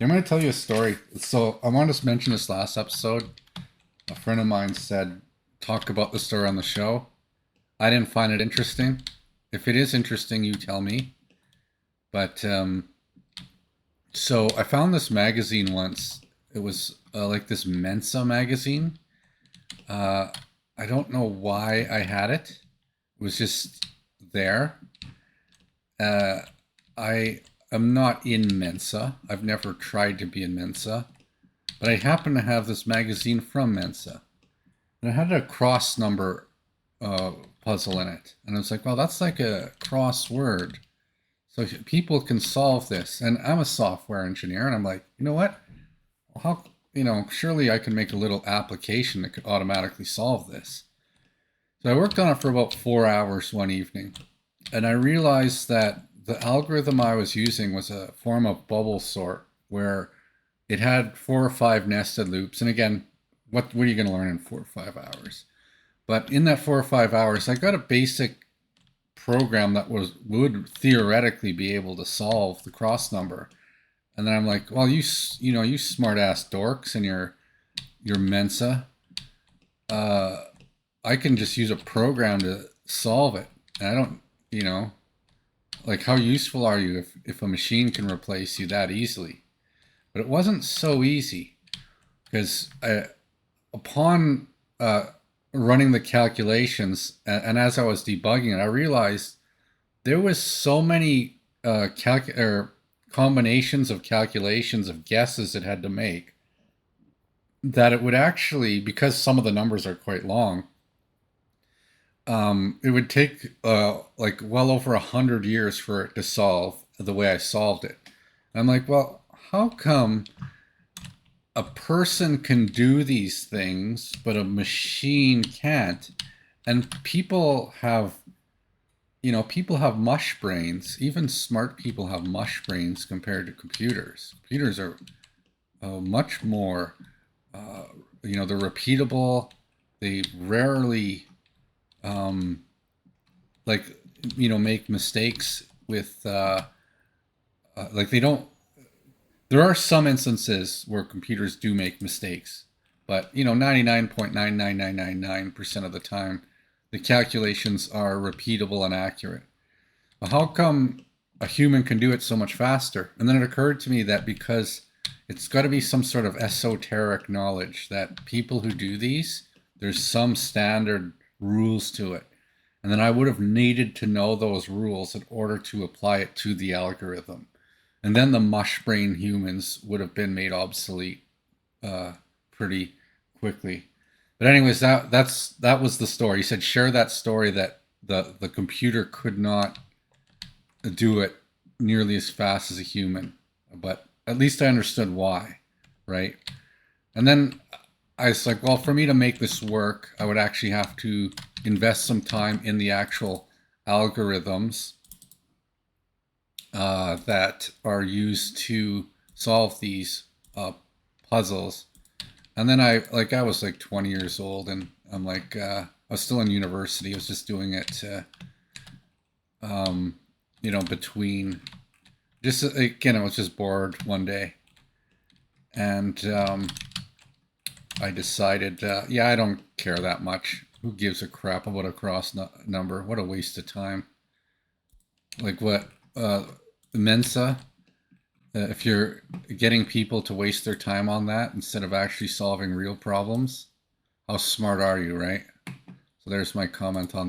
I'm going to tell you a story. So I wanted to mention this last episode. A friend of mine said, talk about the story on the show. I didn't find it interesting. If it is interesting, you tell me. But so I found this magazine once. It was like this MENSA magazine. Uh, I don't know why I had it. It was just there. Uh, I am not in MENSA. I've never tried to be in MENSA. But I happen to have this magazine from MENSA. And it had a cross number uh, puzzle in it. And I was like, well, that's like a crossword. So people can solve this. And I'm a software engineer. And I'm like, you know what? How, surely I can make a little application that could automatically solve this. So I worked on it for about 4 hours one evening. And I realized that the algorithm I was using was a form of bubble sort where it had 4 or 5 nested loops. And again, what are you going to learn in 4 or 5 hours? But in that 4 or 5 hours, I got a basic program that would theoretically be able to solve the cross number. And then I'm like, well, you smart ass dorks and your Mensa, uh, I can just use a program to solve it. And I don't, you know, like how useful are you if a machine can replace you that easily? But it wasn't so easy because upon running the calculations and as I was debugging it, I realized there was so many combinations of calculations of guesses it had to make that it would actually, because some of the numbers are quite long, it would take like well over 100 years for it to solve the way I solved it. And I'm like, well, how come a person can do these things, but a machine can't? And people have mush brains. Even smart people have mush brains compared to computers. Computers are much more, uh, they're repeatable. They rarely, um, like, make mistakes with, like, they don't. There are some instances where computers do make mistakes, but 99.99999% of the time, the calculations are repeatable and accurate. Well, how come a human can do it so much faster? And then it occurred to me that because it's got to be some sort of esoteric knowledge that people who do these, there's some standard rules to it. And then I would have needed to know those rules in order to apply it to the algorithm. And then the mush brain humans would have been made obsolete uh, pretty quickly. But anyways, that was the story. He said share that story that the computer could not do it nearly as fast as a human, but at least I understood why, right? And then I was like, well, for me to make this work, I would actually have to invest some time in the actual algorithms that are used to solve these puzzles. And then I was like 20 years old, and I'm like, I was still in university. I was just doing it, between. Just again, I was just bored one day, and I decided, yeah, I don't care that much. Who gives a crap about a cross number? What a waste of time. Like what? Mensa. If you're getting people to waste their time on that instead of actually solving real problems, how smart are you, right? So there's my comment on that.